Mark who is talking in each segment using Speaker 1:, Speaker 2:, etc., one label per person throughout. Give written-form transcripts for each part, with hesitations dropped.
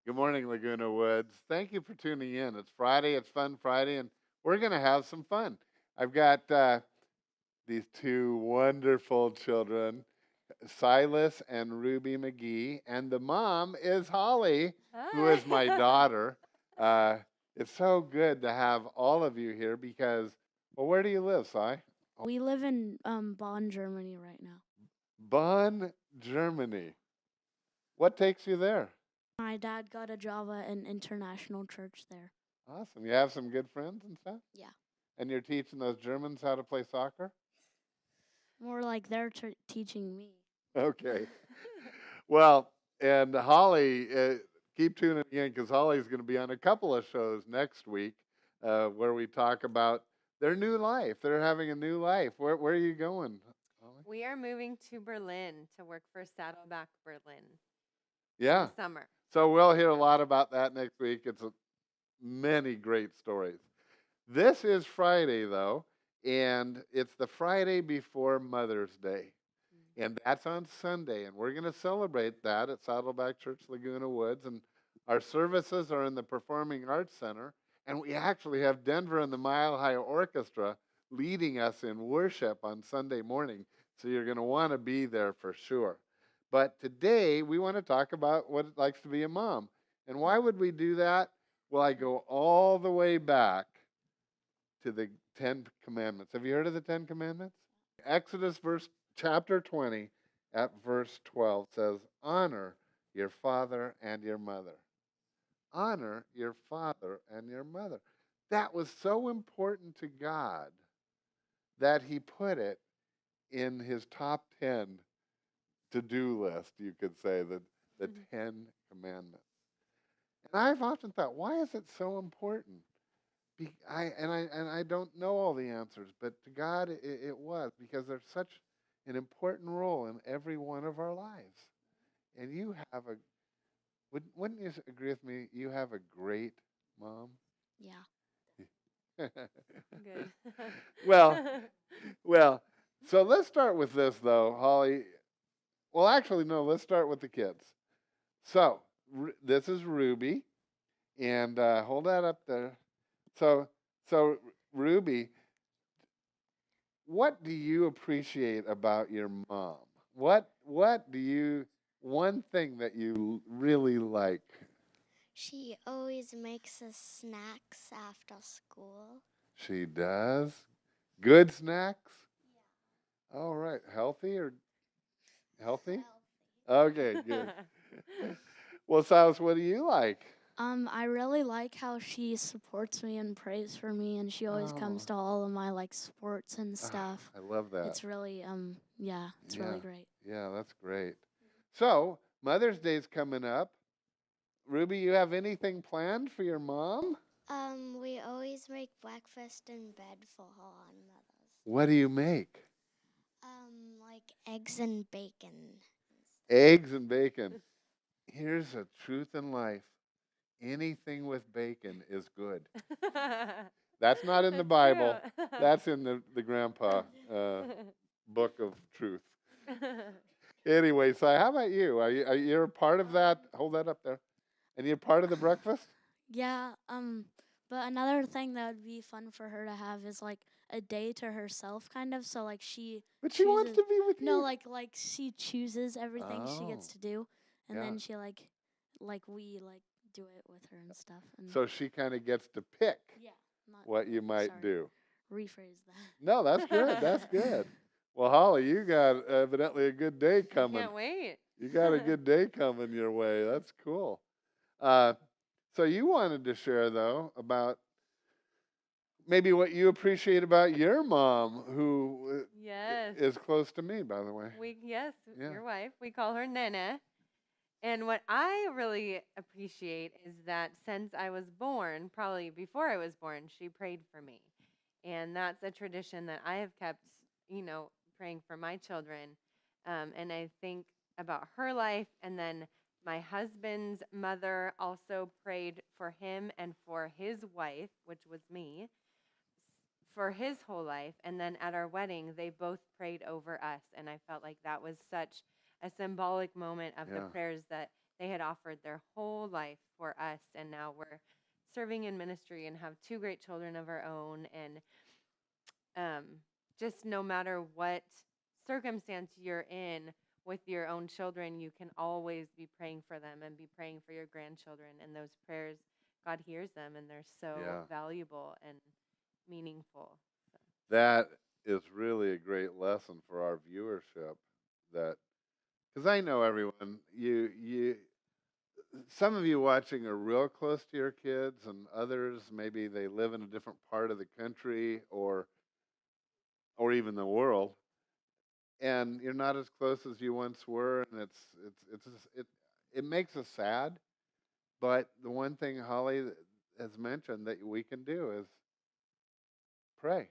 Speaker 1: Good morning, Laguna Woods. Thank you for tuning in. It's Friday, it's Fun Friday, and we're going to have some fun. I've got these two wonderful children, Silas and Ruby McGee, and the mom is Holly, who
Speaker 2: Hi.
Speaker 1: is my daughter. Uh, it's so good to have all of you here because, well, where do you live, Si?
Speaker 3: We live in Bonn, Germany right now.
Speaker 1: Bonn, Germany. What takes you there?
Speaker 3: My dad got a job at an international church there.
Speaker 1: Awesome. You have some good friends and stuff?
Speaker 3: Yeah.
Speaker 1: And you're teaching those Germans how to play soccer?
Speaker 3: More like they're teaching me.
Speaker 1: Okay. Well, and Holly, keep tuning in because Holly's going to be on a couple of shows next week where we talk about their new life. They're having a new life. Where are you going, Holly?
Speaker 2: We are moving to Berlin to work for Saddleback Berlin in
Speaker 1: Yeah.
Speaker 2: the summer.
Speaker 1: So we'll hear a lot about that next week. It's many great stories. This is Friday, though, and it's the Friday before Mother's Day. And that's on Sunday, and we're going to celebrate that at Saddleback Church, Laguna Woods. And our services are in the Performing Arts Center, and we actually have Denver and the Mile High Orchestra leading us in worship on Sunday morning. So you're going to want to be there for sure. But today we want to talk about what it likes to be a mom. And why would we do that? Well, I go all the way back to the Ten Commandments. Have you heard of the Ten Commandments? Exodus chapter 20 at verse 12 says, honor your father and your mother. Honor your father and your mother. That was so important to God that he put it in his top 10 to-do list, you could say, the 10 commandments. And I've often thought, why is it so important? I don't know all the answers, but to God it was because there's such an important role in every one of our lives. And you have wouldn't you agree with me? You have a great mom.
Speaker 3: Yeah.
Speaker 2: Good.
Speaker 1: well, well. So let's start with this though, Holly. Well, actually, no. Let's start with the kids. So this is Ruby, and hold that up there. So Ruby, what do you appreciate about your mom? What do you one thing that you really like?
Speaker 4: She always makes us snacks after school.
Speaker 1: She does. Good snacks? All right. Healthy or healthy? Okay, good. Well, Silas, what do you like?
Speaker 3: I really like how she supports me and prays for me, and she always comes to all of my like sports and stuff.
Speaker 1: I love that.
Speaker 3: It's really yeah, it's really great.
Speaker 1: Yeah, that's great. So, Mother's Day's coming up. Ruby, you have anything planned for your mom?
Speaker 4: We always make breakfast in bed for her on Mother's.
Speaker 1: What do you make?
Speaker 4: Like eggs and bacon.
Speaker 1: Eggs and bacon. Here's a truth in life. Anything with bacon is good. That's not in the Bible. That's in the grandpa book of truth. Anyway, so how about you? Are you a part of that? Hold that up there. And you're part of the breakfast?
Speaker 3: Yeah, but another thing that would be fun for her to have is like a day to herself kind of, so like she
Speaker 1: But she wants to be with you.
Speaker 3: No, like she chooses everything she gets
Speaker 1: Oh.
Speaker 3: to do, and
Speaker 1: Yeah.
Speaker 3: then she we do it with her and stuff. And
Speaker 1: So she kind of gets to pick
Speaker 3: yeah,
Speaker 1: what you might
Speaker 3: sorry,
Speaker 1: do.
Speaker 3: rephrase that.
Speaker 1: No, that's good. That's good. Well, Holly, you got evidently a good day coming.
Speaker 2: Can't wait.
Speaker 1: You got a good day coming your way. That's cool. So you wanted to share though about maybe what you appreciate about your mom, who
Speaker 2: Yes.
Speaker 1: is close to me, by the way.
Speaker 2: Yes,
Speaker 1: Yeah.
Speaker 2: your wife. We call her Nene. And what I really appreciate is that since I was born, probably before I was born, she prayed for me. And that's a tradition that I have kept, praying for my children. And I think about her life. And then my husband's mother also prayed for him and for his wife, which was me, for his whole life. And then at our wedding, they both prayed over us. And I felt like that was such a symbolic moment of the prayers that they had offered their whole life for us, and now we're serving in ministry and have two great children of our own. And um, just no matter what circumstance you're in with your own children, you can always be praying for them and be praying for your grandchildren. And those prayers, God hears them, and they're so
Speaker 1: Yeah.
Speaker 2: valuable and meaningful. So,
Speaker 1: That is really a great lesson for our viewership. That because I know everyone, some of you watching are real close to your kids, and others maybe they live in a different part of the country or even the world, and you're not as close as you once were, and it makes us sad. But the one thing Holly has mentioned that we can do is pray.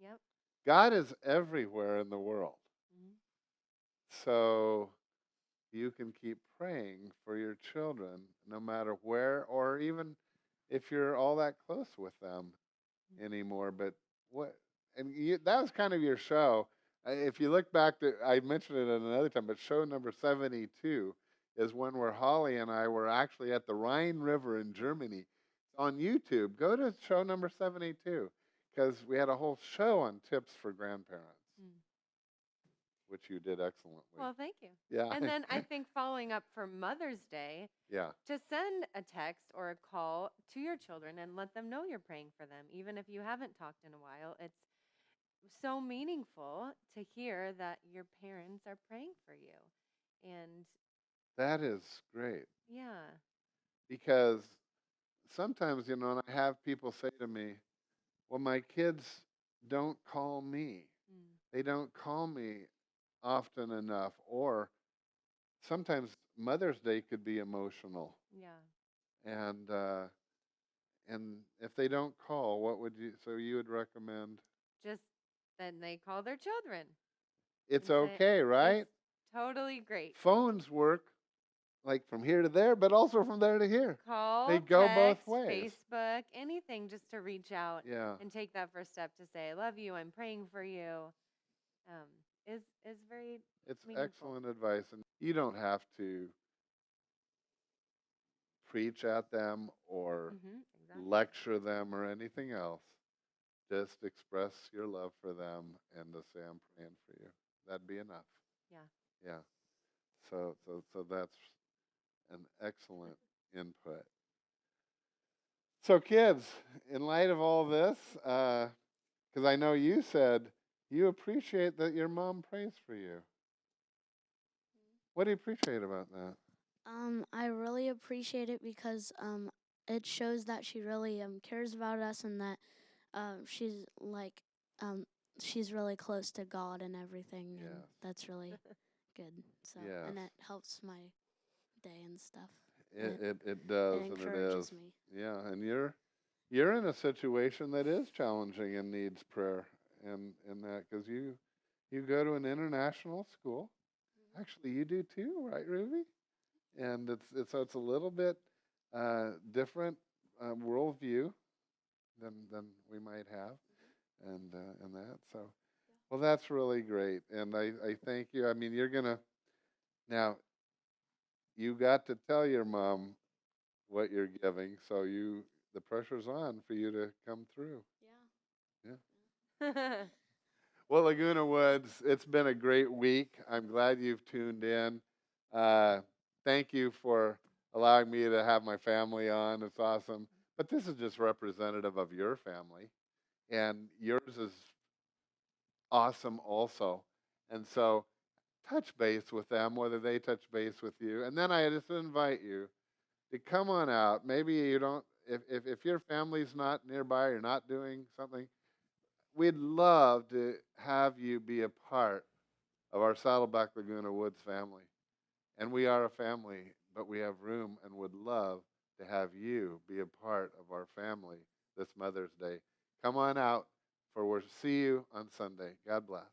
Speaker 2: yep.
Speaker 1: God is everywhere in the world.
Speaker 2: Mhm.
Speaker 1: So you can keep praying for your children no matter where, or even if you're all that close with them anymore. But that was kind of your show. If you look back to, I mentioned it at another time, but show number 72 is one where Holly and I were actually at the Rhine River in Germany. It's on YouTube. Go to show number 72 because we had a whole show on tips for grandparents,
Speaker 2: Mm.
Speaker 1: which you did excellently.
Speaker 2: Well, thank you.
Speaker 1: Yeah.
Speaker 2: And then I think following up for Mother's Day,
Speaker 1: Yeah.
Speaker 2: to send a text or a call to your children and let them know you're praying for them, even if you haven't talked in a while. It's so meaningful to hear that your parents are praying for you. And
Speaker 1: That is great
Speaker 2: yeah.
Speaker 1: because sometimes, and I have people say to me, well, my kids don't call me.
Speaker 2: Mm.
Speaker 1: They don't call me often enough. Or sometimes Mother's Day could be emotional.
Speaker 2: Yeah.
Speaker 1: And if they don't call, so you would recommend?
Speaker 2: Just then they call their children.
Speaker 1: It's
Speaker 2: and say,
Speaker 1: okay, right?
Speaker 2: It's totally great.
Speaker 1: Phones work like from here to there, but also from there to here.
Speaker 2: Call,
Speaker 1: They go both
Speaker 2: text,
Speaker 1: ways.
Speaker 2: Facebook, anything just to reach out
Speaker 1: Yeah.
Speaker 2: and take that first step to say, I love you, I'm praying for you, is very
Speaker 1: It's
Speaker 2: meaningful.
Speaker 1: excellent advice. And you don't have to preach at them or
Speaker 2: Exactly.
Speaker 1: lecture them or anything else. Just express your love for them and to say, I'm praying for you. That'd be enough.
Speaker 2: Yeah.
Speaker 1: Yeah. So that's an excellent input. So kids, in light of all this, because I know you said you appreciate that your mom prays for you. What do you appreciate about that?
Speaker 3: I really appreciate it because it shows that she really cares about us and that she's like she's really close to God and everything, and
Speaker 1: Yes.
Speaker 3: that's really good. So
Speaker 1: Yes.
Speaker 3: and it helps my day and stuff.
Speaker 1: It does,
Speaker 3: It
Speaker 1: and it
Speaker 3: encourages
Speaker 1: is.
Speaker 3: me.
Speaker 1: Yeah, and you're in a situation that is challenging and needs prayer, and that because you go to an international school. Actually, you do too, right, Ruby? And it's a little bit different worldview than we might have, and that. So, well, that's really great, and I thank you. I mean, you're gonna now. You got to tell your mom what you're giving, so the pressure's on for you to come through. Yeah. Well, Laguna Woods, it's been a great week. I'm glad you've tuned in. Thank you for allowing me to have my family on. It's awesome. But this is just representative of your family, and yours is awesome also. And so touch base with them, whether they touch base with you. And then I just invite you to come on out. Maybe you don't, if your family's not nearby or not doing something, we'd love to have you be a part of our Saddleback Laguna Woods family. And we are a family, but we have room and would love to have you be a part of our family this Mother's Day. Come on out, for we'll see you on Sunday. God bless.